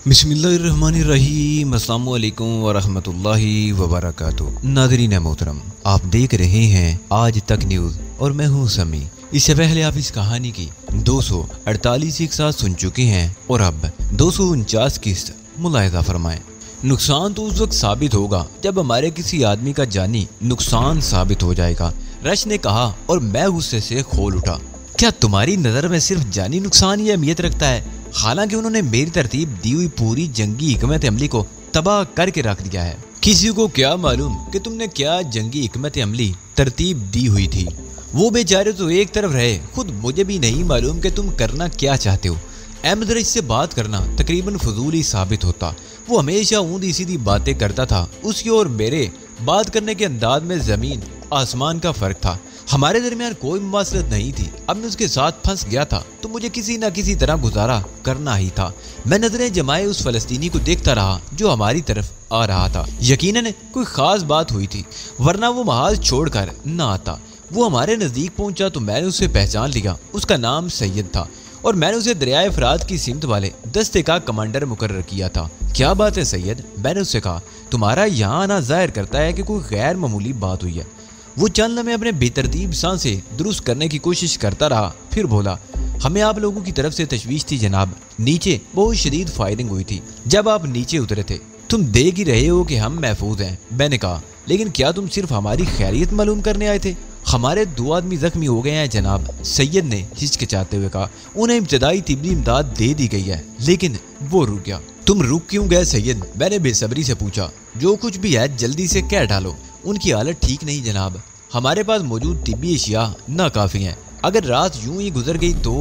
बिस्मिल्लाहिर्रहमानिर्रहीम। अस्सलामु अलैकुम वरहमतुल्लाहि वबरकातुहू। नाज़रीन मोहतरम, आप देख रहे हैं आज तक न्यूज़ और मैं हूँ समी। इससे पहले आप इस कहानी की 248 एक साथ सुन चुके हैं और अब 249 किस्त मुलाहिज़ा फरमाएं। नुकसान तो उस वक्त साबित होगा जब हमारे किसी आदमी का जानी नुकसान साबित हो जाएगा, रश ने कहा और मैं गुस्से से खोल उठा। क्या तुम्हारी नज़र में सिर्फ जानी नुकसान ही अहमियत रखता है? हालांकि उन्होंने मेरी तरतीब दी हुई पूरी जंगी हिकमत अमली को तबाह करके रख दिया है। किसी को क्या मालूम कि तुमने क्या जंगी हिकमत अमली तरतीब दी हुई थी। वो बेचारे तो एक तरफ रहे, खुद मुझे भी नहीं मालूम कि तुम करना क्या चाहते हो। अहमद रईस से बात करना तकरीबन फजूल ही साबित होता। वो हमेशा ऊंधी सीधी बातें करता था। उसकी और मेरे बात करने के अंदाज में जमीन आसमान का फर्क था। हमारे दरमियान कोई मुमासलत नहीं थी। अब मैं उसके साथ फंस गया था तो मुझे किसी न किसी तरह गुजारा करना ही था। मैं नजरें जमाए उस फलस्तीनी को देखता रहा जो हमारी तरफ आ रहा था। यकीनन कोई खास बात हुई थी, वरना वो महाज छोड़कर न आता। वो हमारे नज़दीक पहुंचा तो मैंने उसे पहचान लिया। उसका नाम सैयद था और मैंने उसे दरियाए फरात की सिमत वाले दस्ते का कमांडर मुकर्रर किया था। क्या बात है सैयद, मैंने उससे कहा। तुम्हारा यहाँ आना जाहिर करता है कि कोई गैर मामूली बात हुई है। वो चंद लम्हे अपने बेतरतीब सांसें दुरुस्त करने की कोशिश करता रहा, फिर बोला, हमें आप लोगों की तरफ से तशवीश थी जनाब। नीचे बहुत शदीद फायरिंग हुई थी जब आप नीचे उतरे थे। तुम देख ही रहे हो कि हम महफूज हैं। मैंने कहा, लेकिन क्या तुम सिर्फ हमारी खैरियत मालूम करने आए थे? हमारे 2 आदमी जख्मी हो गए हैं जनाब, सैयद ने हिचकिचाते हुए कहा। उन्हें इब्तदाई तिब्बी इमदाद दे दी गई है। लेकिन वो रुक गया। तुम रुक क्यों गए सैयद? मैंने बेसब्री से पूछा। जो कुछ भी है जल्दी से कह डालो। उनकी हालत ठीक नहीं जनाब, हमारे पास मौजूद तिब्बी अशिया ना काफ़ी हैं। अगर रात यूं ही गुजर गई तो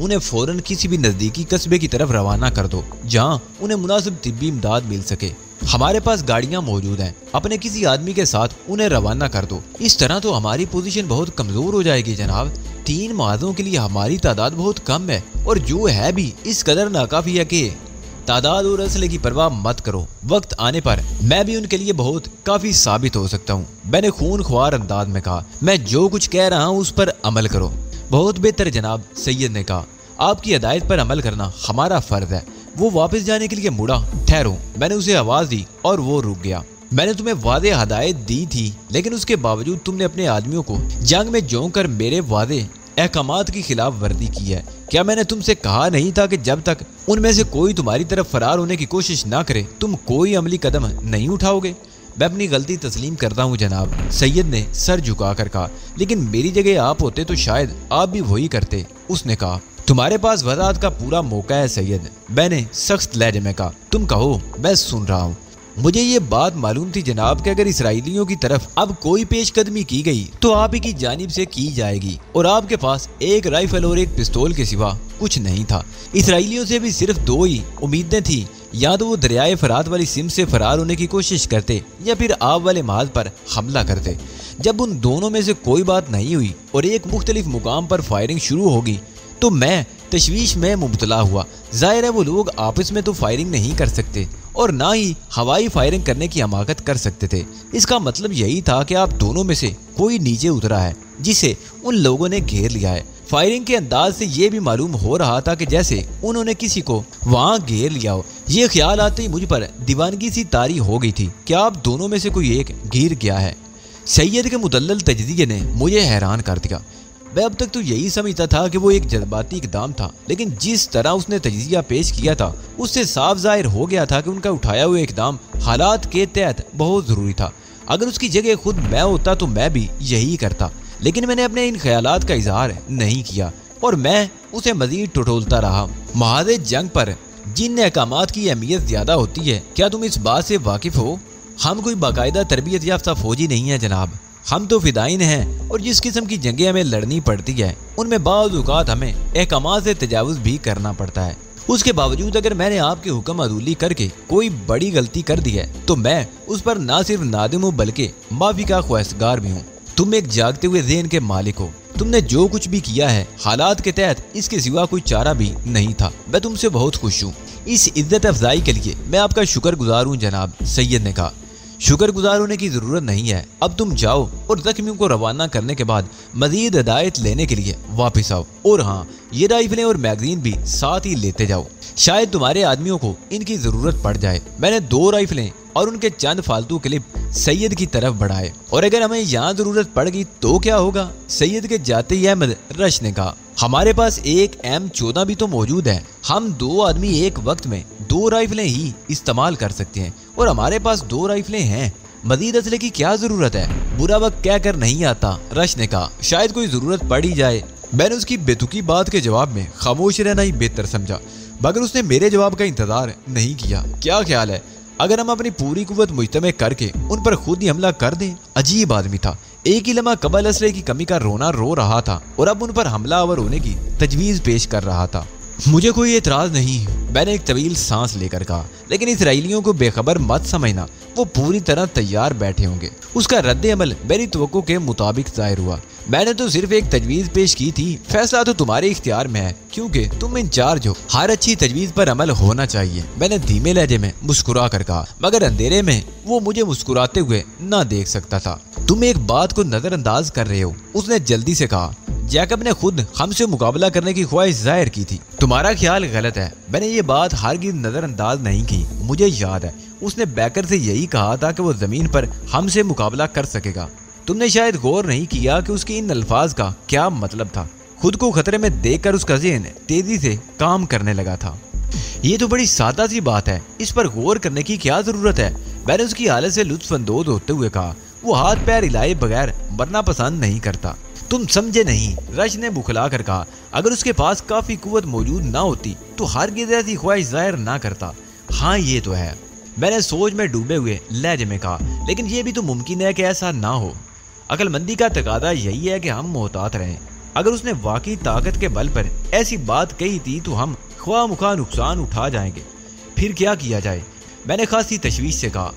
उन्हें फ़ौरन किसी भी नज़दीकी कस्बे की तरफ रवाना कर दो जहां उन्हें मुनासिब तिब्बी इमदाद मिल सके। हमारे पास गाड़ियां मौजूद हैं, अपने किसी आदमी के साथ उन्हें रवाना कर दो। इस तरह तो हमारी पोजीशन बहुत कमज़ोर हो जाएगी जनाब। 3 महाजों के लिए हमारी तादाद बहुत कम है और जो है भी इस कदर नाकाफ़ी है कि तादाद और असले की परवाह मत करो। वक्त आने पर मैं भी उनके लिए बहुत काफी साबित हो सकता हूँ। मैंने खून ख्वार अंदाज में कहा। मैं जो कुछ कह रहा हूँ उस पर अमल करो। बहुत बेहतर जनाब, सैयद ने कहा। आपकी हिदायत पर अमल करना हमारा फर्ज है। वो वापस जाने के लिए मुड़ा। ठहरो, मैंने उसे आवाज दी और वो रुक गया। मैंने तुम्हें वादे हदायत दी थी, लेकिन उसके बावजूद तुमने अपने आदमियों को जंग में जों कर मेरे वादे अहकामात की खिलाफ वर्दी की है। क्या मैंने तुमसे कहा नहीं था कि जब तक उनमें से कोई तुम्हारी तरफ फरार होने की कोशिश ना करे तुम कोई अमली कदम नहीं उठाओगे? मैं अपनी गलती तस्लीम करता हूँ जनाब, सैयद ने सर झुकाकर कहा। लेकिन मेरी जगह आप होते तो शायद आप भी वही करते। उसने कहा, तुम्हारे पास वजाहत का पूरा मौका है सैयद। मैंने सख्त लहजे में कहा। तुम कहो, मैं सुन रहा हूँ। मुझे ये बात मालूम थी जनाब कि अगर इसराइलियों की तरफ अब कोई पेशकदमी की गई तो आप ही की जानिब से की जाएगी और आपके पास एक राइफल और एक पिस्तौल के सिवा कुछ नहीं था। इसराइलियों से भी सिर्फ 2 ही उम्मीदें थी, या तो वो दरियाए फरात वाली सिम से फरार होने की कोशिश करते या फिर आप वाले महाज पर हमला करते। जब उन दोनों में से कोई बात नहीं हुई और एक मुख्तलिफ मुकाम पर फायरिंग शुरू होगी तो मैं तशवीश में मुब्तला हुआ। जाहिर है वो लोग आपस में तो फायरिंग नहीं कर सकते और ना ही हवाई फायरिंग करने की हमाकत कर सकते थे। इसका मतलब यही था कि आप दोनों में से कोई नीचे उतरा है जिसे उन लोगों ने घेर लिया है। फायरिंग के अंदाज से ये भी मालूम हो रहा था कि जैसे उन्होंने किसी को वहां घेर लिया हो। ये ख्याल आते ही मुझ पर दीवानगी सी तारी हो गई थी कि आप दोनों में से कोई एक घिर गया है। सैयद के मुदल्लल तजज़िये ने मुझे हैरान कर दिया। मैं अब तक तो यही समझता था कि वो एक जज्बाती इकदाम था, लेकिन जिस तरह उसने तजज़िया पेश किया था उससे साफ जाहिर हो गया था कि उनका उठाया हुआ इकदाम हालात के तहत बहुत ज़रूरी था। अगर उसकी जगह खुद मैं होता तो मैं भी यही करता, लेकिन मैंने अपने इन ख्यालात का इजहार नहीं किया और मैं उसे मजीद टटोलता रहा। महाज़े जंग पर जिन अहकामात की अहमियत ज़्यादा होती है, क्या तुम इस बात से वाकिफ़ हो? हम कोई बाकायदा तरबियत याफ्ता फौजी नहीं है जनाब। हम तो फिदाइन हैं और जिस किस्म की जंगें हमें लड़नी पड़ती है उनमें बाज़ औक़ात हमें अहकामात से तजावुज़ भी करना पड़ता है। उसके बावजूद अगर मैंने आपके हुक्म अदूली करके कोई बड़ी गलती कर दी है तो मैं उस पर ना सिर्फ नादिम हूँ बल्कि माफ़ी का ख्वाहिशगार भी हूँ। तुम एक जागते हुए ज़हन के मालिक हो। तुमने जो कुछ भी किया है हालात के तहत इसके सिवा कोई चारा भी नहीं था। मैं तुमसे बहुत खुश हूँ। इस इज्जत अफजाई के लिए मैं आपका शुक्रगुजार हूँ जनाब, सैयद ने कहा। शुक्रगुजार होने की जरूरत नहीं है, अब तुम जाओ और जख्मियों को रवाना करने के बाद मजीद हिदायत लेने के लिए वापस आओ। और हाँ, ये राइफलें और मैगजीन भी साथ ही लेते जाओ, शायद तुम्हारे आदमियों को इनकी जरूरत पड़ जाए। मैंने 2 राइफलें और उनके चंद फालतू क्लिप सैयद की तरफ बढ़ाए, और अगर हमें यहाँ जरूरत पड़ गई तो क्या होगा? सैयद के जाते ही अहमद रश ने कहा, हमारे पास एक M14 भी तो मौजूद है। हम 2 आदमी एक वक्त में 2 राइफलें ही इस्तेमाल कर सकते हैं, और हमारे पास 2 राइफलें हैं। मजीद असले की क्या जरूरत है? बुरा वक्त कह कर नहीं आता, रश ने कहा, शायद कोई जरूरत पड़ ही जाए। मैंने उसकी बेतुकी बात के जवाब में खामोश रहना ही बेहतर समझा, मगर उसने मेरे जवाब का इंतजार नहीं किया। क्या ख्याल है अगर हम अपनी पूरी कुव्वत मुज्तमे करके उन पर खुद ही हमला कर दें? अजीब आदमी था, एक ही लम्हा कबल असले की कमी का रोना रो रहा था और अब उन पर हमलावर होने की तजवीज पेश कर रहा था। मुझे कोई एतराज नहीं, मैंने एक तवील सांस लेकर कहा, लेकिन इसराइलियों को बेखबर मत समझना, वो पूरी तरह तैयार बैठे होंगे। उसका रद्द अमल मेरी तवक्को के मुताबिक जाहिर हुआ। मैंने तो सिर्फ एक तजवीज पेश की थी, फैसला तो तुम्हारे इख्तियार में है, क्योंकि तुम इंचार्ज हो। हर अच्छी तजवीज पर अमल होना चाहिए, मैंने धीमे लहजे में मुस्कुरा कर कहा, मगर अंधेरे में वो मुझे मुस्कुराते हुए ना देख सकता था। तुम एक बात को नजरअंदाज कर रहे हो, उसने जल्दी से कहा। जैकब ने खुद हमसे मुकाबला करने की ख्वाहिश जाहिर की थी। तुम्हारा ख्याल गलत है, मैंने ये बात हरगिज़ नजरअंदाज नहीं की। मुझे याद है उसने बैकर से यही कहा था कि वो जमीन पर हमसे मुकाबला कर सकेगा। तुमने शायद गौर नहीं किया कि उसके इन अल्फाज का क्या मतलब था। खुद को खतरे में देखकर उसका ज़हन तेजी से काम करने लगा था। ये तो बड़ी सादा सी बात है, इस पर गौर करने की क्या जरूरत है? मैंने उसकी हालत से लुत्फअंदोज होते हुए कहा। वो हाथ पैर हिलाए बगैर मरना पसंद नहीं करता। तुम समझे नहीं, रश ने बुखला कर कहा। अगर उसके पास काफी कुव्वत मौजूद ना होती तो हरगिज़ ऐसी ख्वाहिश जाहिर ना करता। हाँ ये तो है, मैंने सोच में डूबे हुए लहजे में कहा, लेकिन ये भी तो मुमकिन है कि ऐसा ना हो। अक्लमंदी का तकादा यही है कि हम मोहतात रहें। अगर उसने वाकई ताकत के बल पर ऐसी बात कही थी तो हम ख्वामुखा नुकसान उठा जाएंगे। फिर क्या किया जाए? मैंने खासी तशवीश से कहा।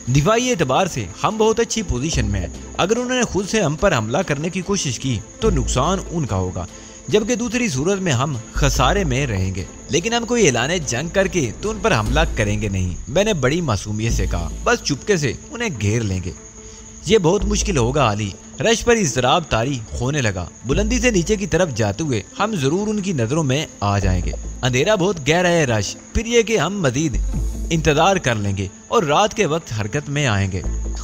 दिफाई एतबार से हम बहुत अच्छी पोजीशन में हैं। अगर उन्होंने खुद से हम पर हमला करने की कोशिश की तो नुकसान उनका होगा, जबकि दूसरी सूरत में हम खसारे में रहेंगे। लेकिन हम कोई ऐलाने जंग करके तो उन पर हमला करेंगे नहीं, मैंने बड़ी मासूमियत से कहा। बस चुपके से उन्हें घेर लेंगे। ये बहुत मुश्किल होगा अली। रश पर इज़राब तारी होने लगा। बुलंदी से नीचे की तरफ जाते हुए हम जरूर उनकी नजरों में आ जाएंगे। अंधेरा बहुत गहरा है रश, फिर ये कि हम मजीद इंतजार कर लेंगे और रात के वक्त हरकत में आएंगे।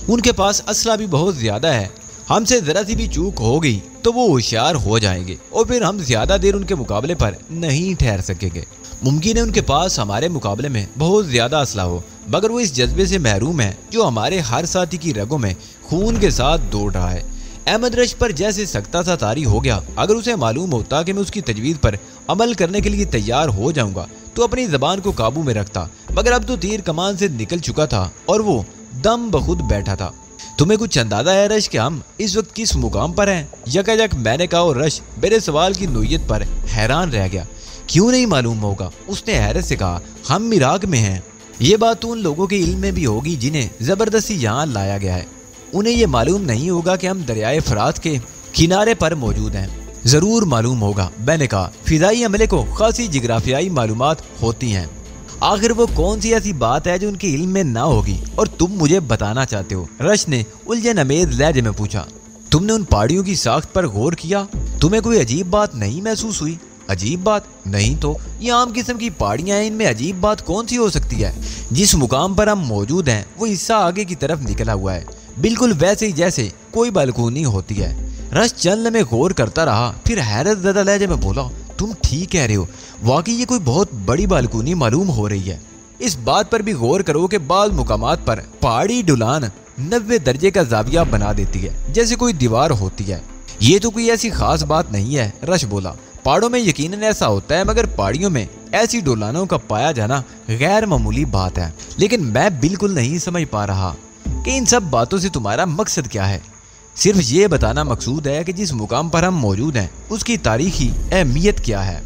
उनके पास असला भी बहुत ज्यादा है, हमसे जरा सी भी चूक हो गई तो वो होशियार हो जाएंगे और फिर हम ज्यादा देर उनके मुकाबले पर नहीं ठहर सकेंगे। मुमकिन है उनके पास हमारे मुकाबले में बहुत ज्यादा असला हो, मगर वो इस जज्बे से महरूम है जो हमारे हर साथी की रगों में खून के साथ दौड़ रहा है। अहमद रश पर जैसे सख्ता सा तारी हो गया। अगर उसे मालूम होता कि मैं उसकी तजवीज़ पर अमल करने के लिए तैयार हो जाऊंगा तो अपनी जबान को काबू में रखता, मगर अब तो तीर कमान से निकल चुका था और वो दम बखुद बैठा था। तुम्हें कुछ अंदाजा है रश कि हम इस वक्त किस मुकाम पर हैं? यकायक मैंने कहा और रश मेरे सवाल की नोयत पर हैरान रह गया। क्यों नहीं मालूम होगा? उसने हैरत से कहा। हम इराक में हैं। ये बात तो उन लोगों के इल्म में भी होगी जिन्हें जबरदस्ती यहाँ लाया गया है। उन्हें ये मालूम नहीं होगा कि हम दरियाए फरात के किनारे पर मौजूद हैं। जरूर मालूम होगा, मैंने कहा। फिजाई हमले को खासी जिग्राफियाई मालूमात होती हैं। आखिर वो कौन सी ऐसी बात है जो उनके इल्म में ना होगी और तुम मुझे बताना चाहते हो? रश ने उलझन अमेज लहजे में पूछा। तुमने उन पहाड़ियों की साख्त पर गौर किया? तुम्हें कोई अजीब बात नहीं महसूस हुई? अजीब बात नहीं तो ये आम किस्म की पहाड़ियां हैं, इनमें अजीब बात कौन सी हो सकती है? जिस मुकाम पर हम मौजूद हैं वो हिस्सा आगे की तरफ निकला हुआ है, बिल्कुल वैसे ही जैसे कोई बालकोनी होती है। रश चंद में गौर करता रहा, फिर हैरत ज़दा लहजे में बोला, तुम ठीक कह रहे हो, वाकई ये कोई बहुत बड़ी बालकोनी मालूम हो रही है। इस बात पर भी गौर करो कि बाज़ मुकामात पर पहाड़ी ढुलान 90 दर्जे का जाविया बना देती है, जैसे कोई दीवार होती है। ये तो कोई ऐसी खास बात नहीं है, रश बोला। पहाड़ों में यकीनन ऐसा होता है, मगर पहाड़ियों में ऐसी ढुलानों का पाया जाना गैर मामूली बात है। लेकिन मैं बिल्कुल नहीं समझ पा रहा कि इन सब बातों से तुम्हारा मकसद क्या है। सिर्फ ये बताना मकसूद है कि जिस मुकाम पर हम मौजूद हैं उसकी तारीखी अहमियत क्या है।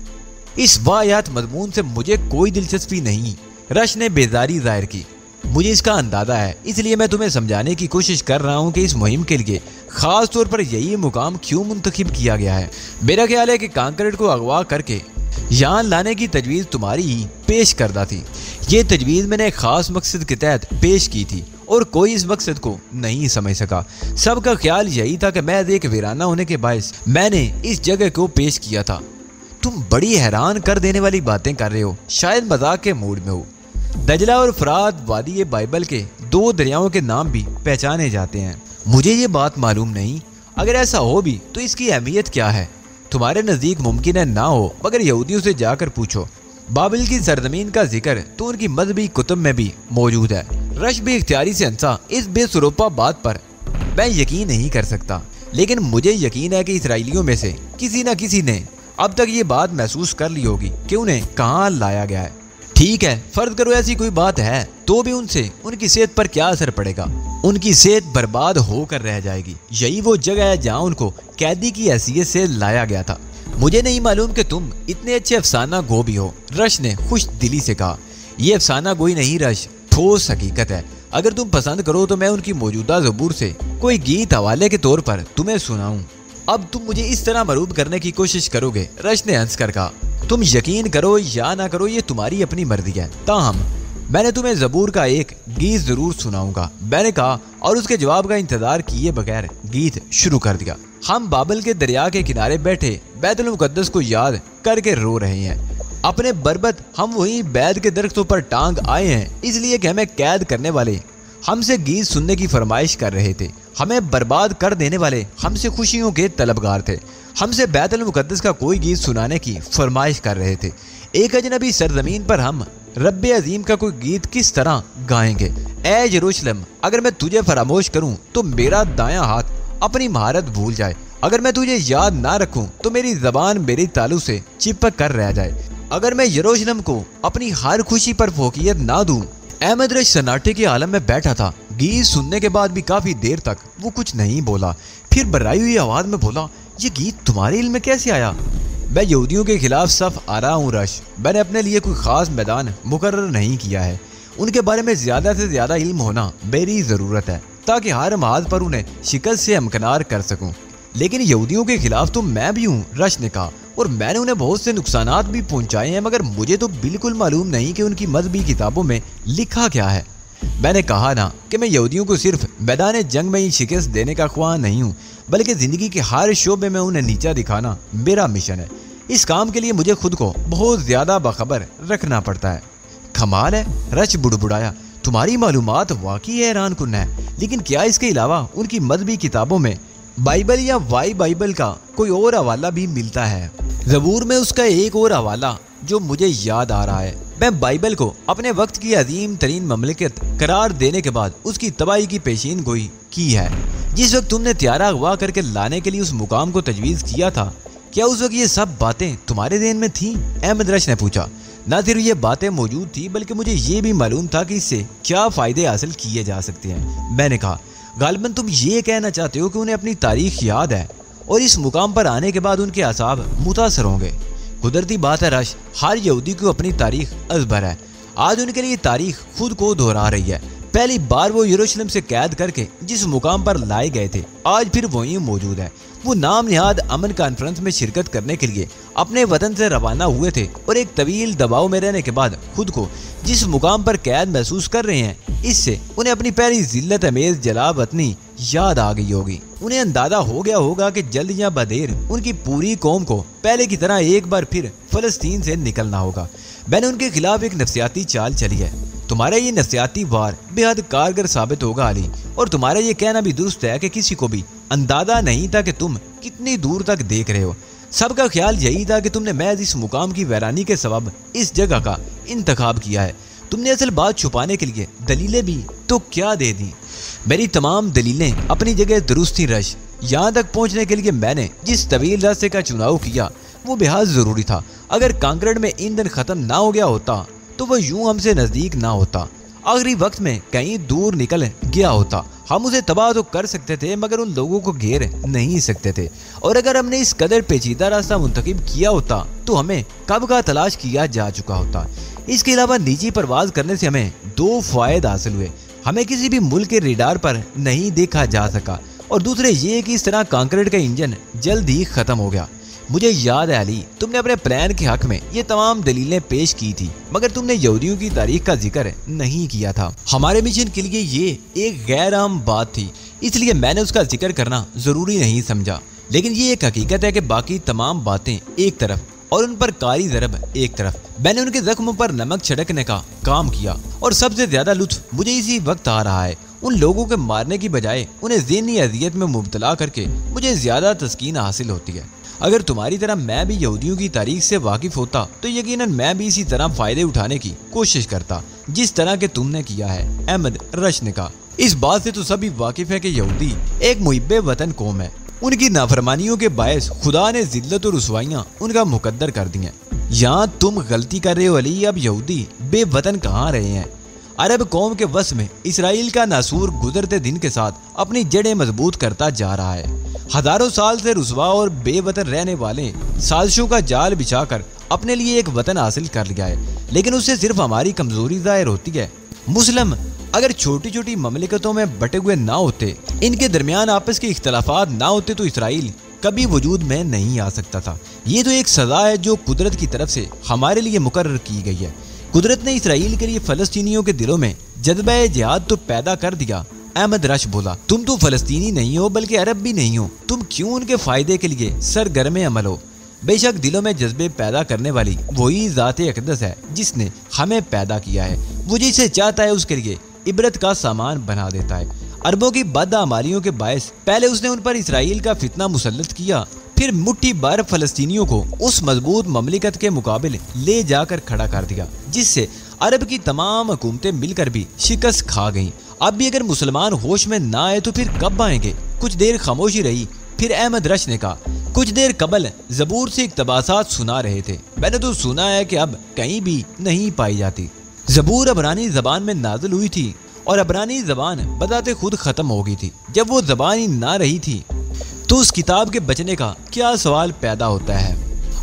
इस वाहियात मजमून से मुझे कोई दिलचस्पी नहीं, रश ने बेजारी जाहिर की। मुझे इसका अंदाजा है, इसलिए मैं तुम्हें समझाने की कोशिश कर रहा हूँ कि इस मुहिम के लिए खास तौर पर यही मुकाम क्यों मुंतखब किया गया है। मेरा ख्याल है कि कांकरेड को अगवा करके यहाँ लाने की तजवीज़ तुम्हारी ही पेश करदा थी। ये तजवीज़ मैंने एक खास मकसद के तहत पेश की थी और कोई इस मकसद को नहीं समझ सका। सबका ख्याल यही था कि महज एक वीराना होने के बायस मैंने इस जगह को पेश किया था। तुम बड़ी हैरान कर देने वाली बातें कर रहे हो, शायद मजाक के मूड में हो। दजला और फरात वादी बाइबल के 2 दरियाओं के नाम भी पहचाने जाते हैं। मुझे ये बात मालूम नहीं, अगर ऐसा हो भी तो इसकी अहमियत क्या है? तुम्हारे नज़दीक मुमकिन है ना हो, मगर यहूदियों से जाकर पूछो। बाबिल की सरजमीन का जिक्र तो उनकी मजहबी कुतुब में भी मौजूद है। रश भी इख्तियारी से हंसा। इस बेसुरोपा बात पर मैं यकीन नहीं कर सकता, लेकिन मुझे यकीन है कि इसराइलियों में से किसी न किसी ने अब तक ये बात महसूस कर ली होगी कि उन्हें कहाँ लाया गया है। ठीक है, फर्ज करो ऐसी कोई बात है, तो भी उनसे उनकी सेहत पर क्या असर पड़ेगा? उनकी सेहत बर्बाद होकर रह जाएगी। यही वो जगह है जहाँ उनको कैदी की हैसियत से लाया गया था। मुझे नहीं मालूम कि तुम इतने अच्छे अफसाना गो भी हो, रश ने खुश दिली से कहा। ये अफसाना गोई नहीं रश, ठोस हकीकत है। अगर तुम पसंद करो तो मैं उनकी मौजूदा ज़बूर से कोई गीत हवाले के तौर पर तुम्हें सुनाऊं। अब तुम मुझे इस तरह मरूब करने की कोशिश करोगे, रश ने हंस कर कहा। तुम यकीन करो या ना करो, ये तुम्हारी अपनी मर्जी है। ताहम मैंने तुम्हें ज़बूर का एक गीत जरूर सुनाऊंगा, मैंने कहा, और उसके जवाब का इंतजार किए बगैर गीत शुरू कर दिया। हम बाबल के दरिया के किनारे बैठे बैतुल मुकद्दस को याद करके रो रहे हैं। अपने बरबत हम वही बैद के दरख्तों पर टांग आए हैं, इसलिए कि हमें कैद करने वाले हमसे गीत सुनने की फरमाइश कर रहे थे। हमें बर्बाद कर देने वाले हमसे खुशियों के तलबगार थे। हमसे बैतुल मुकद्दस का कोई गीत सुनाने की फरमाइश कर रहे थे। एक अजनबी सरजमीन पर हम रब्बे अजीम का कोई गीत किस तरह गाएंगे? ए यरूशलेम, अगर मैं तुझे फरामोश करूं तो मेरा दायां हाथ अपनी महारत भूल जाए। अगर मैं तुझे याद ना रखूं तो मेरी जबान मेरी तालू से चिपक कर रह जाए। अगर मैं यरूशलेम को अपनी हर खुशी पर फोकियत ना दूं। अहमद रश सन्नाटे के आलम में बैठा था। गीत सुनने के बाद भी काफी देर तक वो कुछ नहीं बोला। फिर बर्राई हुई आवाज में बोला, ये गीत तुम्हारे इल्म में कैसे आया? मैं यहूदियों के खिलाफ सफ आ रहा हूँ रश। मैंने अपने लिए कोई खास मैदान मुकर्रर नहीं किया है। उनके बारे में ज्यादा से ज्यादा इल्म होना मेरी जरूरत है, ताकि हर महाज पर उन्हें शिकस्त से हमकनार कर सकूं। लेकिन यहूदियों के खिलाफ तो मैं भी हूँ, रश ने कहा, और मैंने उन्हें बहुत से नुकसानात भी पहुंचाए हैं, मगर मुझे तो बिल्कुल मालूम नहीं कि उनकी मजहबी किताबों में लिखा क्या है। मैंने कहा ना कि मैं यहूदियों को सिर्फ मैदान जंग में ही शिकस्त देने का ख्वाह नहीं हूँ, बल्कि जिंदगी के हर शोबे में उन्हें नीचा दिखाना मेरा मिशन है। इस काम के लिए मुझे खुद को बहुत ज्यादा बाखबर रखना पड़ता है। कमाल है, रच बुड़बुड़ाया, तुम्हारी मालूमात वाकई हैरान कुन है। लेकिन क्या इसके अलावा उनकी मजहबी किताबों में बाइबल या वाई बाइबल का कोई और हवाला भी मिलता है? ज़बूर में उसका एक और हवाला जो मुझे याद आ रहा है। मैं बाइबल को अपने वक्त की अजीम तरीन ममलिकत करार देने के बाद उसकी तबाही की पेशीन गोई की है। जिस वक्त तुमने त्यारा अगवा करके लाने के लिए उस मुकाम को तजवीज़ किया था, क्या उस वक्त ये सब बातें तुम्हारे ज़हन में थीं? अहमद रश ने पूछा। न सिर्फ ये बातें मौजूद थी, बल्कि मुझे ये भी मालूम था कि इससे क्या फ़ायदे हासिल किए जा सकते हैं। मैंने कहा, गालिबन तुम ये कहना चाहते हो कि उन्हें अपनी तारीख याद है और इस मुकाम पर आने के बाद उनके असाब मुतासर होंगे। कुदरती बात है रश, हर यहूदी को अपनी तारीख अजबर है। आज उनके लिए तारीख खुद को दोहरा रही है। पहली बार वो यरूशलेम से कैद करके जिस मुकाम पर लाए गए थे, आज फिर वहीं मौजूद है। वो नाम निहाद अमन कॉन्फ्रेंस में शिरकत करने के लिए अपने वतन से रवाना हुए थे और एक तवील दबाव में रहने के बाद खुद को जिस मुकाम पर कैद महसूस कर रहे हैं, इससे उन्हें अपनी पहली जिल्लत अमेज जलाब वतनी याद आ गई होगी। उन्हें अंदाजा हो गया होगा कि जल्द या बदेर उनकी पूरी कौम को पहले की तरह एक बार फिर फलस्तीन से निकलना होगा। मैंने उनके खिलाफ एक नफ्सियाती चाल चली है। तुम्हारा ये नफ्सियाती वार बेहद कारगर साबित होगा अली, और तुम्हारा ये कहना भी दुरुस्त है कि किसी को भी अंदाजा नहीं था कि तुम कितनी दूर तक देख रहे हो। सबका ख्याल यही था कि तुमने महज इस मुकाम की वैरानी के सबब इस जगह का इंतखाब किया है। तुमने असल बात छुपाने के लिए दलीलें भी तो क्या दे दी। मेरी तमाम दलीलें अपनी जगह दुरुस्त थी रश। यहाँ तक पहुँचने के लिए मैंने जिस तवील रास्ते का चुनाव किया वो बेहद ज़रूरी था। अगर कांकरेड में ईंधन ख़त्म ना हो गया होता तो वह यूं हमसे नज़दीक ना होता, आखिरी वक्त में कहीं दूर निकल गया होता। हम उसे तबाह तो कर सकते थे, मगर उन लोगों को घेर नहीं सकते थे। और अगर हमने इस कदर पेचीदा रास्ता मुंतखब किया होता तो हमें कब का तलाश किया जा चुका होता। इसके अलावा निजी परवाज करने से हमें दो फ़ायदे हासिल हुए। हमें किसी भी मुल्क के रेडार पर नहीं देखा जा सका, और दूसरे ये कि इस तरह कांकरेड का इंजन जल्द ही ख़त्म हो गया। मुझे याद है अली, तुमने अपने प्लान के हक में ये तमाम दलीलें पेश की थी, मगर तुमने यहूदियों की तारीख का जिक्र नहीं किया था। हमारे मिशन के लिए ये एक गैर आम बात थी, इसलिए मैंने उसका जिक्र करना जरूरी नहीं समझा। लेकिन ये एक हकीकत है कि बाकी तमाम बातें एक तरफ और उन पर कारी ज़रब एक तरफ। मैंने उनके जख्मों पर नमक छिड़कने का काम किया और सबसे ज्यादा लुत्फ मुझे इसी वक्त आ रहा है। उन लोगों के मारने की बजाय उन्हें ज़हनी अजियत में मुब्तला करके मुझे ज्यादा तस्कीन हासिल होती है। अगर तुम्हारी तरह मैं भी यहूदियों की तारीख से वाकिफ होता तो यकीनन मैं भी इसी तरह फायदे उठाने की कोशिश करता जिस तरह के तुमने किया है, अहमद रश ने कहा। इस बात से तो सभी वाकिफ है कि यहूदी एक मुहिब्बे वतन कौम है। उनकी नाफरमानियों के बायस खुदा ने जिल्लत और रुसवाइयां उनका मुकद्दर कर दी हैं। यहाँ तुम गलती कर रहे हो अली, अब यहूदी बेवतन कहाँ रहे हैं। अरब कौम के वश में इसराइल का नासूर गुजरते दिन के साथ अपनी जड़ें मजबूत करता जा रहा है। हजारों साल से रुसवा और बेवतन रहने वाले साजिशों का जाल बिछाकर अपने लिए एक वतन हासिल कर लिया है, लेकिन उससे सिर्फ हमारी कमजोरी जाहिर होती है। मुस्लिम अगर छोटी छोटी ममलिकतों में बटे हुए ना होते, इनके दरमियान आपस के इख्तलाफात ना होते तो इसराइल कभी वजूद में नहीं आ सकता था। ये तो एक सजा है जो कुदरत की तरफ से हमारे लिए मुकर्रर की गई है। कुदरत ने इसराइल के लिए फलस्तीनियों के दिलों में जज्बा जिहाद तो पैदा कर दिया। अहमद रश बोला, तुम तो फलस्तीनी नहीं हो बल्कि अरब भी नहीं हो, तुम क्यों उनके फायदे के लिए सरगर्म अमल हो। बेशक दिलों में जज्बे पैदा करने वाली वही ज़ाते अक़दस है जिसने हमें पैदा किया है। वो जिसे चाहता है उसके लिए इबरत का सामान बना देता है। अरबों की बदआमालियों के बायस पहले उसने उन पर इसराइल का फितना मुसल्लत किया, फिर मुट्ठी भर फलस्तीनियों को उस मजबूत ममलिकत के मुकाबले ले जाकर खड़ा कर दिया जिससे अरब की तमाम हुकूमतें मिलकर भी शिकस्त खा गईं। अब भी अगर मुसलमान होश में ना आए तो फिर कब आएंगे। कुछ देर खामोशी रही, फिर अहमद रश ने कहा, कुछ देर कबल ज़बूर से इक़्तिबासात सुना रहे थे। मैंने तो सुना है कि अब कहीं भी नहीं पाई जाती। ज़बूर अबरानी ज़बान में नाज़िल हुई थी और अबरानी ज़बान बताते खुद ख़त्म हो गई थी। जब वो ज़बान ही ना रही थी तो उस किताब के बचने का क्या सवाल पैदा होता है।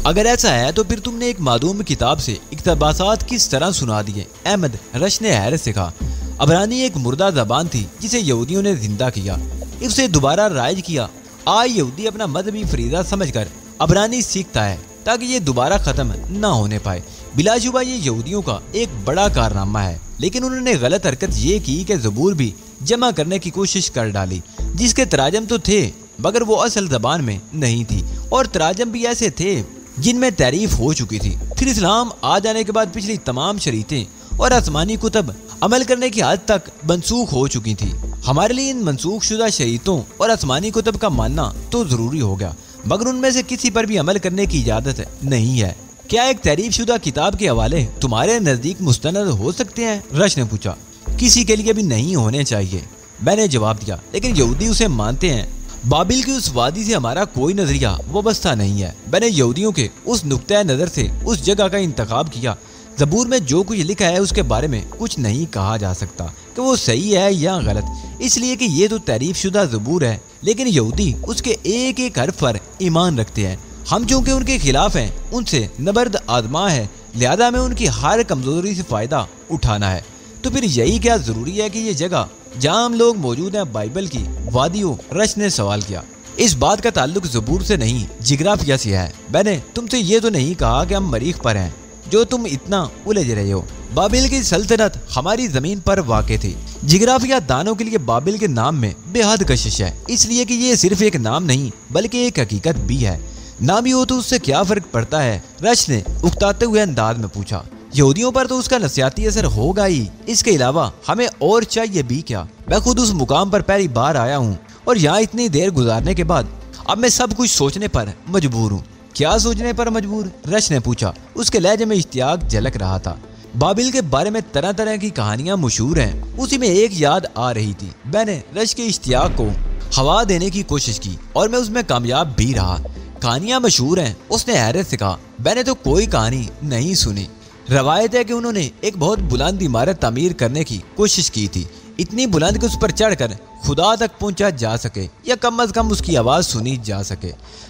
अगर ऐसा है तो फिर तुमने एक मादूम किताब से इक़्तिबासात किस तरह सुना दिए। अहमद रश ने हैरत से कहा, अबरानी एक मुर्दा ज़बान थी जिसे यहूदियों ने जिंदा किया, उसे दोबारा राइज किया। आज यहूदी अपना मजहबी फरीज़ा समझकर अबरानी सीखता है ताकि ये दोबारा ख़त्म ना होने पाए। बिलाशुबा ये यहूदियों का एक बड़ा कारनामा है, लेकिन उन्होंने गलत हरकत ये की कि ज़बूर भी जमा करने की कोशिश कर डाली जिसके तराजम तो थे मगर वो असल ज़बान में नहीं थी, और तराजम भी ऐसे थे जिनमें तारीफ हो चुकी थी। फिर इस्लाम आ जाने के बाद पिछली तमाम शरीतें और आसमानी कुतब अमल करने की हद तक मनसूख हो चुकी थी। हमारे लिए इन मनसूख शुदा शरीतों और आसमानी कुतब का मानना तो ज़रूरी हो गया, मगर उनमें से किसी पर भी अमल करने की इजाज़त नहीं है। क्या एक तारीफ शुदा किताब के हवाले तुम्हारे नज़दीक मुस्तनद हो सकते हैं? रश ने पूछा। किसी के लिए भी नहीं होने चाहिए, मैंने जवाब दिया, लेकिन यहूदी उसे मानते हैं। बाबिल की उस वादी से हमारा कोई नजरिया वाबस्ता नहीं है। मैंने यहूदियों के उस नुक्ता नज़र से उस जगह का इंतखाब किया। ज़बूर में जो कुछ लिखा है उसके बारे में कुछ नहीं कहा जा सकता कि वो सही है या गलत, इसलिए कि ये तो तारीफ शुदा ज़बूर है, लेकिन यहूदी उसके एक एक हर्फ पर ईमान रखते हैं। हम चूँकि उनके खिलाफ हैं, उनसे नबर्द आदमा है, लिहाजा में उनकी हर कमजोरी से फ़ायदा उठाना है। तो फिर यही क्या ज़रूरी है कि ये जगह जहाँ हम लोग मौजूद हैं बाइबल की वादियों? रश ने सवाल किया। इस बात का ताल्लुक ज़बूर से नहीं जिग्राफिया से है। मैंने तुमसे ये तो नहीं कहा कि हम मरीख पर हैं जो तुम इतना उलझ रहे हो। बाबिल की सल्तनत हमारी ज़मीन पर वाक़ थी। जिग्राफिया दानों के लिए बाबिल के नाम में बेहद कशिश है, इसलिए कि ये सिर्फ एक नाम नहीं बल्कि एक हकीकत भी है। नाम ही हो तो उससे क्या फ़र्क पड़ता है? रश ने उकताते हुए अंदाज में पूछा। यहूदियों पर तो उसका नफसियाती असर होगा ही, इसके अलावा हमें और चाहिए भी क्या? मैं खुद उस मुकाम पर पहली बार आया हूँ और यहाँ इतनी देर गुजारने के बाद अब मैं सब कुछ सोचने पर मजबूर हूँ। क्या सोचने पर मजबूर? रश ने पूछा। उसके लहजे में इश्तियाक झलक रहा था। बाबिल के बारे में तरह तरह की कहानियां मशहूर हैं, उसी में एक याद आ रही थी। मैंने रश के इश्तियाक को हवा देने की कोशिश की और मैं उसमें कामयाब भी रहा। कहानियां मशहूर हैं, उसने हैरत से कहा। मैंने तो कोई कहानी नहीं सुनी। रवायत है कि उन्होंने एक बहुत बुलंद इमारत तामीर करने की कोशिश की थी, इतनी बुलंद कि उस पर चढ़कर खुदा तक पहुंचा जा सके या कम अज कम उसकी आवाज़ सुनी जा सके।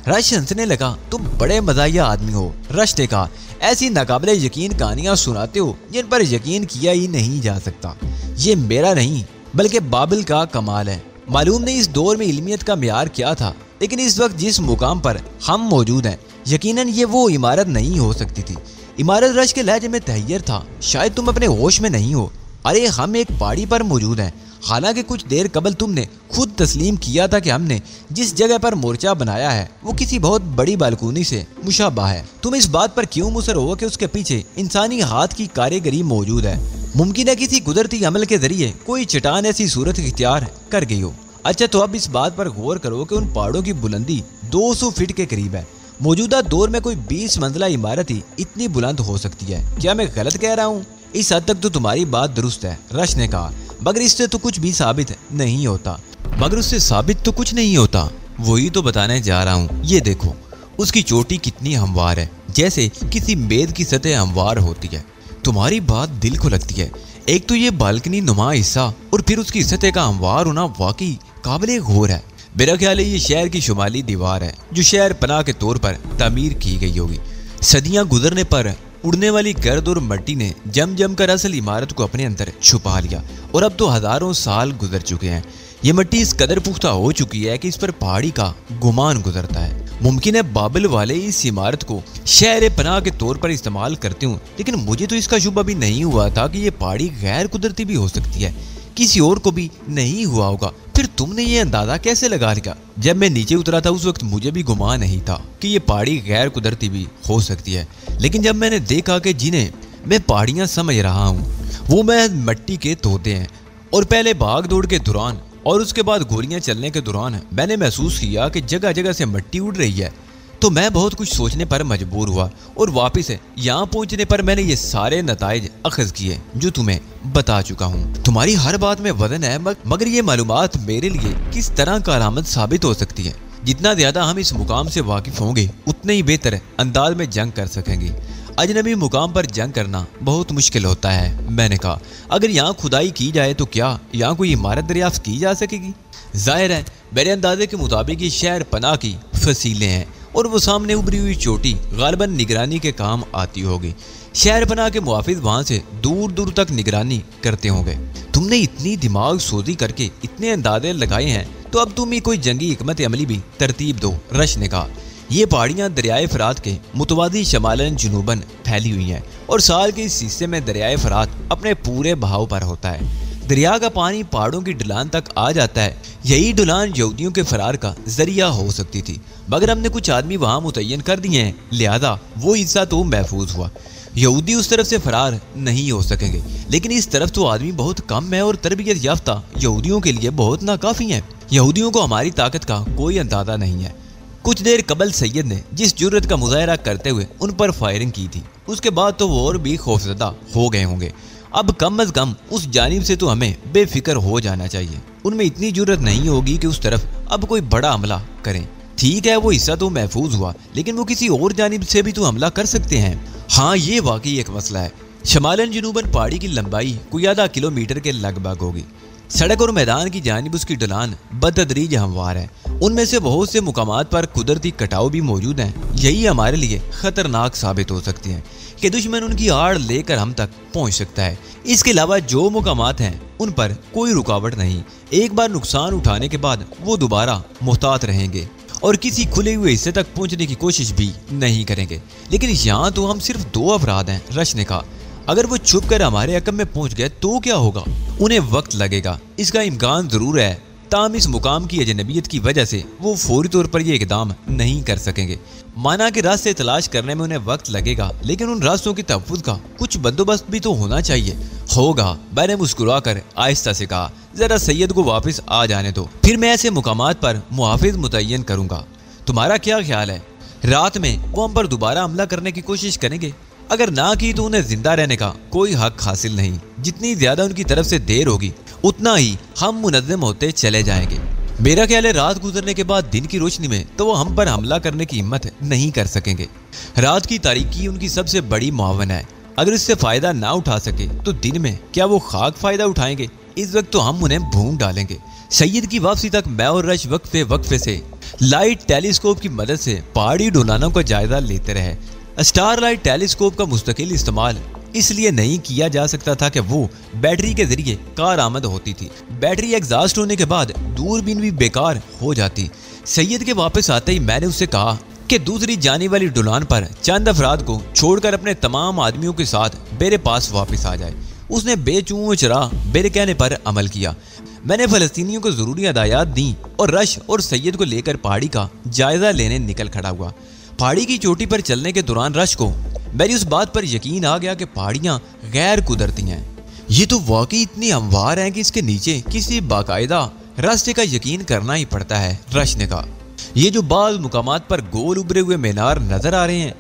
रश हंसने लगा। तुम बड़े मज़ाहिया आदमी हो, रश ने कहा। ऐसी नाकाबिले यकीन कहानियाँ सुनाते हो जिन पर यकीन किया ही नहीं जा सकता। ये मेरा नहीं बल्कि बाबिल का कमाल है। मालूम नहीं इस दौर में इल्मियत का मियार क्या था, लेकिन इस वक्त जिस मुकाम पर हम मौजूद हैं यकीनन ये वो इमारत नहीं हो सकती थी। इमारत रश के लहजे में तहैयर था, शायद तुम अपने होश में नहीं हो। अरे हम एक पहाड़ी पर मौजूद हैं। हालांकि कुछ देर कबल तुमने खुद तस्लीम किया था कि हमने जिस जगह पर मोर्चा बनाया है वो किसी बहुत बड़ी बालकनी से मुशाबा है। तुम इस बात पर क्यों मुसर हो कि उसके पीछे इंसानी हाथ की कारीगरी मौजूद है? मुमकिन है किसी कुदरती अमल के जरिए कोई चट्टान ऐसी सूरत इख्तियार कर गई हो। अच्छा, तो अब इस बात पर गौर करो कि उन पहाड़ों की बुलंदी 200 फीट के करीब है। मौजूदा दौर में कोई 20 मंजिला इमारत ही इतनी बुलंद हो सकती है। क्या मैं गलत कह रहा हूँ? इस हद तक तो तुम्हारी बात दुरुस्त है, रश ने कहा, मगर इससे तो कुछ भी साबित नहीं होता। मगर उससे साबित तो कुछ नहीं होता, वही तो बताने जा रहा हूँ। ये देखो, उसकी चोटी कितनी हमवार है, जैसे किसी मेद की सतह हमवार होती है। तुम्हारी बात दिल को लगती है। एक तो ये बालकनी नुमा हिस्सा और फिर उसकी सतह का हमवार होना वाकई काबिले गौर है। मेरा ख्याल है ये शहर की शुमाली दीवार है जो शहर पनाह के तौर पर तामीर की गई होगी। सदियां गुजरने पर उड़ने वाली गर्द और मिट्टी ने जम जम कर असल इमारत को अपने अंदर छुपा लिया और अब तो हजारों साल गुजर चुके हैं। ये मिट्टी इस कदर पुख्ता हो चुकी है कि इस पर पहाड़ी का गुमान गुजरता है। मुमकिन है बाबिल वाले इस इमारत को शहर पनाह के तौर पर इस्तेमाल करते हूँ, लेकिन मुझे तो इसका शुबा भी नहीं हुआ था कि ये पहाड़ी गैर कुदरती भी हो सकती है। किसी और को भी नहीं हुआ होगा। फिर तुमने ये अंदाजा कैसे लगा लिया? जब मैं नीचे उतरा था उस वक्त मुझे भी गुमान नहीं था कि ये पहाड़ी गैर कुदरती भी हो सकती है, लेकिन जब मैंने देखा कि जिन्हें मैं पहाड़ियाँ समझ रहा हूँ वो मैं मिट्टी के तोते हैं, और पहले भाग दौड़ के दौरान और उसके बाद गोलियां चलने के दौरान मैंने महसूस किया कि जगह जगह से मिट्टी उड़ रही है, तो मैं बहुत कुछ सोचने पर मजबूर हुआ और वापस यहाँ पहुँचने पर मैंने ये सारे नताइज अखज़ किए जो तुम्हें बता चुका हूँ। तुम्हारी हर बात में वजन है, मगर ये मालूमात मेरे लिए किस तरह कारआमद साबित हो सकती है। जितना ज्यादा हम इस मुकाम से वाकिफ होंगे उतने ही बेहतर अंदाज में जंग कर सकेंगे। अजनबी मुकाम पर जंग करना बहुत मुश्किल होता है। मैंने कहा, अगर यहाँ खुदाई की जाए तो क्या यहाँ कोई इमारत दरियाफ्त की जा सकेगी? जाहिर है मेरे अंदाजे के मुताबिक ये शहर पनाह की फसीलें हैं और वो सामने उभरी हुई चोटी गालिबन निगरानी के काम आती होगी। शहर पनाह के मुहाफिज वहाँ से दूर दूर तक निगरानी करते होंगे। तुमने इतनी दिमाग सोजी करके इतने अंदाजे लगाए हैं, तो अब तुम ही कोई जंगी हिकमत अमली भी तरतीब दो। रश ने कहा, ये पहाड़ियाँ दरियाए फरात के मुतवादी शमालन जुनूबन फैली हुई हैं और साल के इस हिस्से में दरियाए फरात अपने पूरे बहाव पर होता है। दरिया का पानी पहाड़ों की ढलान तक आ जाता है। यही ढलान यहूदियों के फरार का जरिया हो सकती थी, मगर हमने कुछ आदमी वहाँ मुतय्यन कर दिए हैं, लिहाजा वो हिस्सा तो महफूज हुआ। यहूदी उस तरफ से फरार नहीं हो सकेंगे, लेकिन इस तरफ तो आदमी बहुत कम है और तरबियत याफ्ता यहूदियों के लिए बहुत नाकाफी है। यहूदियों को हमारी ताकत का कोई अंदाजा नहीं है। कुछ देर कबल सैयद ने जिस जुर्रत का मुजाहरा करते हुए उन पर फायरिंग की थी, उसके बाद तो वो और भी खौफजदा हो गए होंगे। अब कम अज कम उस जानिब से तो हमें बेफिक्र हो जाना चाहिए। उनमें इतनी जुर्रत नहीं होगी कि उस तरफ अब कोई बड़ा हमला करें। ठीक है, वो हिस्सा तो महफूज हुआ, लेकिन वो किसी और जानिब से भी तो हमला कर सकते हैं। हाँ, ये वाकई एक मसला है। शमालन जुनूबन पहाड़ी की लंबाई कोई आधा किलोमीटर के लगभग होगी। सड़क और मैदान की जानिब उसकी ढलान बदतदरीज हमवार है। उनमें से बहुत से मुकामात पर कुदरती कटाव भी मौजूद हैं। यही हमारे लिए खतरनाक साबित हो सकती हैं कि दुश्मन उनकी आड़ लेकर हम तक पहुंच सकता है। इसके अलावा जो मुकामात हैं उन पर कोई रुकावट नहीं। एक बार नुकसान उठाने के बाद वो दोबारा मुहतात रहेंगे और किसी खुले हुए हिस्से तक पहुंचने की कोशिश भी नहीं करेंगे। लेकिन यहाँ तो हम सिर्फ 2 अफराद हैं। रश ने कहा, अगर वो छुप कर हमारे हकम में पहुंच गए तो क्या होगा? उन्हें वक्त लगेगा, इसका इम्कान जरूर है। ताम इस मुकाम की अजनबियत की वजह से वो फौरी तौर पर ये इकदाम नहीं कर सकेंगे। माना कि रास्ते तलाश करने में उन्हें वक्त लगेगा, लेकिन उन रास्तों की तहफ़्फ़ुज़ का कुछ बंदोबस्त भी तो होना चाहिए। होगा, मैंने मुस्कुरा कर आहिस्ता से कहा, जरा सैयद को वापस आ जाने दो, फिर मैं ऐसे मुकामात पर मुहाफिज मुतय्यन करूंगा। तुम्हारा क्या ख्याल है? रात में वो हम पर दोबारा हमला करने की कोशिश करेंगे? अगर ना की तो उन्हें जिंदा रहने का कोई हक हासिल नहीं। जितनी ज्यादा उनकी तरफ से देर होगी उतना ही हम मुनज़्ज़म होते चले जाएंगे। मेरा ख्याल है रात गुजरने के बाद दिन की रोशनी में तो वो हम पर हमला करने की हिम्मत नहीं कर सकेंगे। रात की तारीकी उनकी सबसे बड़ी मुआवन है। अगर इससे फायदा ना उठा सके तो दिन में क्या वो खाक फायदा उठाएंगे? इस वक्त तो हम उन्हें भून डालेंगे। सैयद की वापसी तक मैं और रश वक्फे वक्फे से लाइट टेलीस्कोप की मदद से पहाड़ी ढलानों का जायजा लेते रहे। स्टारलाइट टेलीस्कोप का मुस्तकिल इस्तेमाल इसलिए नहीं किया जा सकता था कि वो बैटरी के जरिए कारआमद होती थी। बैटरी एग्जॉस्ट होने के बाद दूरबीन भी बेकार हो जाती। सैयद के वापस आते ही मैंने उससे कहा के दूसरी जाने वाली ढुलान पर चंद अफराद को छोड़कर अपने तमाम आदमियों के साथ मेरे पास वापस आ जाए। उसने बेचूं चरा मेरे कहने पर अमल किया। मैंने फलस्तीनियों को जरूरी हदायत दी और रश और सैयद को लेकर पहाड़ी का जायजा लेने निकल खड़ा हुआ। पहाड़ी की चोटी पर चलने के दौरान रश को मेरी उस बात पर यकीन आ गया कि पहाड़ियाँ गैर कुदरती हैं। ये तो वाकई इतनी हमवार हैं कि इसके नीचे किसी बाकायदा रास्ते का यकीन करना ही पड़ता है। रश ने कहा, ये जो बाज़ मुकामात पर गोल उभरे हुए मीनार नजर आ रहे हैं,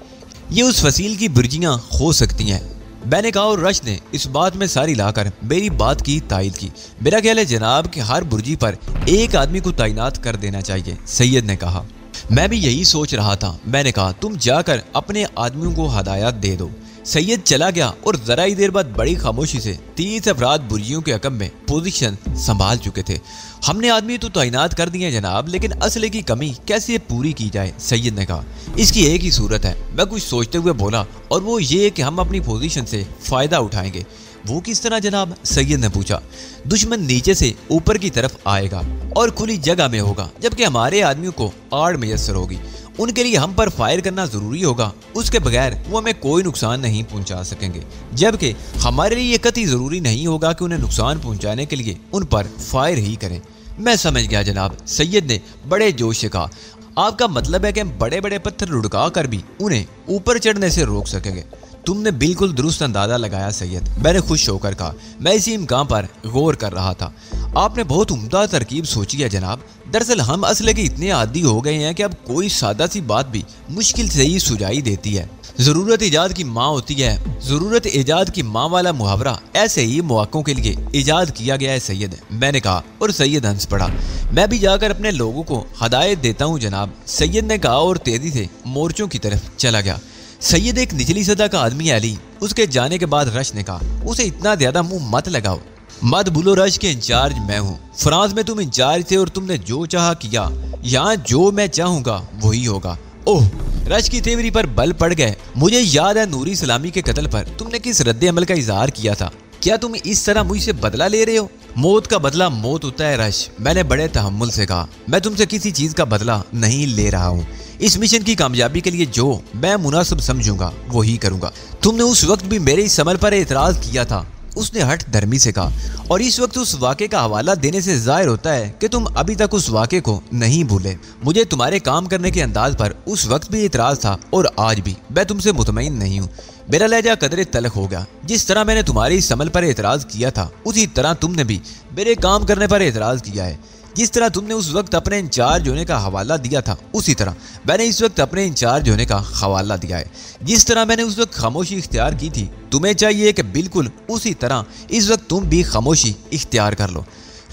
ये उस फसील की बुर्जियां हो सकती हैं। मैंने कहा और रश ने इस बात में सारी लाकर मेरी बात की तायद की। मेरा ख्याल है जनाब कि हर बुर्जी पर एक आदमी को तैनात कर देना चाहिए। सैयद ने कहा, मैं भी यही सोच रहा था। मैंने कहा, तुम जाकर अपने आदमियों को हदायत दे दो। सैयद चला गया और जरा ही देर बाद बड़ी खामोशी से 30 अफराद बुर्जियों के अकब में पोजीशन संभाल चुके थे। हमने आदमी तो तैनात कर दिए जनाब, लेकिन असले की कमी कैसे पूरी की जाए? सैयद ने कहा, इसकी एक ही सूरत है। मैं कुछ सोचते हुए बोला, और वो ये कि हम अपनी पोजीशन से फायदा उठाएंगे। वो किस तरह जनाब? सैयद ने पूछा। दुश्मन नीचे से ऊपर की तरफ आएगा और खुली जगह में होगा, जबकि हमारे आदमियों को आड़ मैसर होगी। उनके लिए हम पर फायर करना जरूरी होगा, उसके बगैर वो हमें कोई नुकसान नहीं पहुंचा सकेंगे, जबकि हमारे लिए कतई जरूरी नहीं होगा कि उन्हें नुकसान पहुंचाने के लिए उन पर फायर ही करें। मैं समझ गया जनाब, सैयद ने बड़े जोश से कहा। आपका मतलब है कि हम बड़े बड़े पत्थर लुढ़का कर भी उन्हें ऊपर चढ़ने से रोक सकेंगे? तुमने बिल्कुल दुरुस्त अंदाजा लगाया सैयद, मैंने खुश होकर कहा। मैं इसी इम्कान पर गौर कर रहा था। आपने बहुत उम्दा तरकीब सोची है जनाब। दरअसल हम असले के इतने आदी हो गए हैं कि अब कोई सादा सी बात भी मुश्किल से ही सुझाई देती है। जरूरत ईजाद की माँ होती है। जरूरत ईजाद की माँ वाला मुहावरा ऐसे ही मौकों के लिए ईजाद किया गया है सैयद, मैंने कहा और सैयद हंस पड़ा। मैं भी जाकर अपने लोगों को हदायत देता हूँ जनाब, सैयद ने कहा और तेजी से मोर्चों की तरफ चला गया। सैयद एक निचली सतह का आदमी है अली। उसके जाने के बाद रश ने कहा, उसे इतना ज्यादा मुंह मत लगाओ। मत भूलो रश के इंचार्ज मैं हूँ। फ्रांस में तुम इंचार्ज थे और तुमने जो चाहा किया। यहाँ जो मैं चाहूंगा वही होगा। ओह, रश की तेवरी पर बल पड़ गए। मुझे याद है नूरी सलामी के कत्ल पर तुमने किस रद्द अमल का इजहार किया था। क्या तुम इस तरह मुझसे बदला ले रहे हो? मौत का बदला मौत होता है रश, मैंने बड़े तहम्मुल से कहा। मैं तुमसे किसी चीज का बदला नहीं ले रहा हूँ। इस मिशन की कामयाबी के लिए जो मैं मुनासिब समझूंगा वही करूंगा। तुमने उस वक्त भी मेरे इस अमल पर एतराज किया था, उसने हठ धर्मी से कहा, और इस वक्त उस वाक़े का हवाला देने से जाहिर होता है कि तुम अभी तक उस वाक़े को नहीं भूले। मुझे तुम्हारे काम करने के अंदाज पर उस वक्त भी एतराज था और आज भी मैं तुमसे मुतमईन नहीं हूँ। मेरा लहजा कदरे तलख हो गया। जिस तरह मैंने तुम्हारे इस अमल पर एतराज किया था, उसी तरह तुमने भी मेरे काम करने पर एतराज किया है। जिस तरह तुमने उस वक्त अपने इंचार्ज होने का हवाला दिया था, उसी तरह मैंने इस वक्त अपने इंचार्ज होने का हवाला दिया है। जिस तरह मैंने उस वक्त खामोशी इख्तियार की थी, तुम्हें चाहिए कि बिल्कुल उसी तरह इस वक्त तुम भी खामोशी इख्तियार कर लो।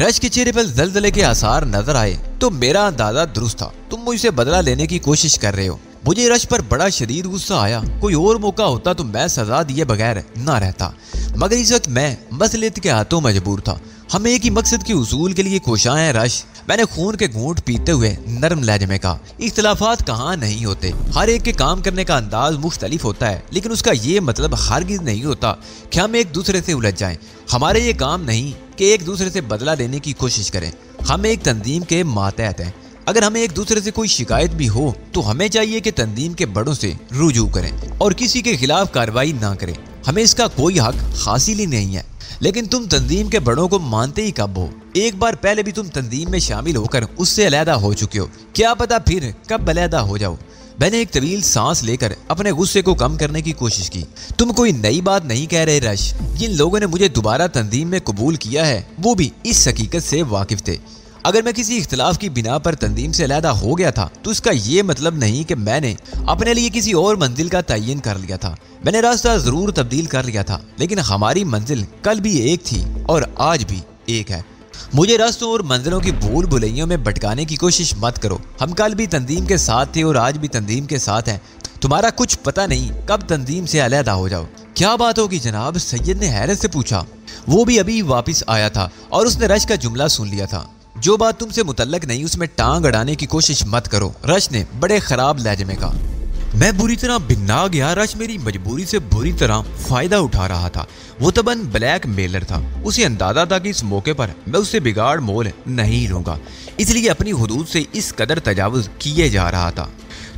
रश के चेहरे पर जलजले के आसार नजर आए तो मेरा अंदाजा दुरुस्त था। तुम मुझसे बदला लेने की कोशिश कर रहे हो। मुझे रश पर बड़ा शदीद गुस्सा आया। कोई और मौका होता तो मैं सजा दिए बगैर ना रहता, मगर इस वक्त मैं मसलियत के हाथों मजबूर था। हम एक ही मकसद के उसूल के लिए कोशां हैं रश, मैंने खून के घूंट पीते हुए नरम लहजे में कहा। इख्तिलाफात कहाँ नहीं होते, हर एक के काम करने का अंदाज मुख्तलिफ होता है, लेकिन उसका ये मतलब हरगिज नहीं होता कि हम एक दूसरे से उलझ जाएं। हमारे ये काम नहीं कि एक दूसरे से बदला लेने की कोशिश करें। हम एक तंजीम के मातहत हैं। अगर हमें एक दूसरे से कोई शिकायत भी हो तो हमें चाहिए कि तंजीम के बड़ों से रुजू करें और किसी के खिलाफ कार्रवाई ना करें। हमें इसका कोई हक हासिल ही नहीं है। लेकिन तुम तंजीम के बड़ों को मानते ही कब हो? एक बार पहले भी तुम तंजीम में शामिल होकर उससे अलहदा हो चुके हो, क्या पता फिर कब अलहदा हो जाओ। मैंने एक तवील सांस लेकर अपने गुस्से को कम करने की कोशिश की। तुम कोई नई बात नहीं कह रहे रश। जिन लोगों ने मुझे दोबारा तंजीम में कबूल किया है वो भी इस हकीकत से वाकिफ थे। अगर मैं किसी इख्तिलाफ की बिना पर तंजीम से अलहदा हो गया था तो इसका ये मतलब नहीं कि मैंने अपने लिए किसी और मंजिल का तयन कर लिया था। मैंने रास्ता जरूर तब्दील कर लिया था, लेकिन हमारी मंजिल कल भी एक थी और आज भी एक है। मुझे रास्तों और मंजिलों की भूल भुलैयों में भटकाने की कोशिश मत करो। हम कल भी तंजीम के साथ थे और आज भी तंजीम के साथ हैं। तुम्हारा कुछ पता नहीं कब तंजीम से अलहदा हो जाओ। क्या बात होगी जनाब? सैयद ने हैरत से पूछा। वो भी अभी वापिस आया था और उसने रश का जुमला सुन लिया था। जो बात तुमसे मुतल्लक नहीं उसमें टांग अड़ाने की कोशिश मत करो, रश ने बड़े खराब लहजे में कहा। मैं बुरी तरह भिन्ना गया। रश मेरी मजबूरी से बुरी तरह फायदा उठा रहा था। वो तबन ब्लैक मेलर था। उसे अंदाजा था कि इस मौके पर मैं उससे बिगाड़ मोल नहीं लूंगा, इसलिए अपनी हुदूद से इस कदर तजावुज किए जा रहा था।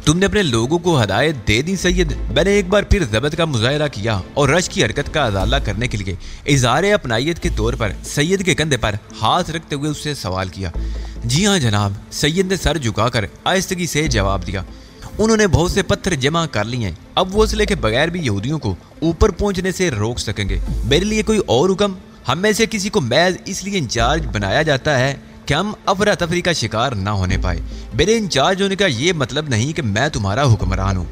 तुमने अपने लोगों को हदायत दे दी सैयद। मैंने एक बार फिर ज़बत का मुजाहरा किया और रश की हरकत का अजाला करने के लिए इज़हार अपनायत के तौर पर सैयद के कंधे पर हाथ रखते हुए उससे सवाल किया। जी हाँ जनाब, सैयद ने सर झुकाकर आहिस्तगी से जवाब दिया। उन्होंने बहुत से पत्थर जमा कर लिए हैं, अब वो उसले के बगैर भी यहूदियों को ऊपर पहुंचने से रोक सकेंगे। मेरे लिए कोई और हुक्म? हम में से किसी को महज इसलिए इंचार्ज बनाया जाता है कि हम अफरा तफरी का शिकार ना होने पाए। मेरे इंचार्ज होने का ये मतलब नहीं कि मैं तुम्हारा हुक्मरान हूँ।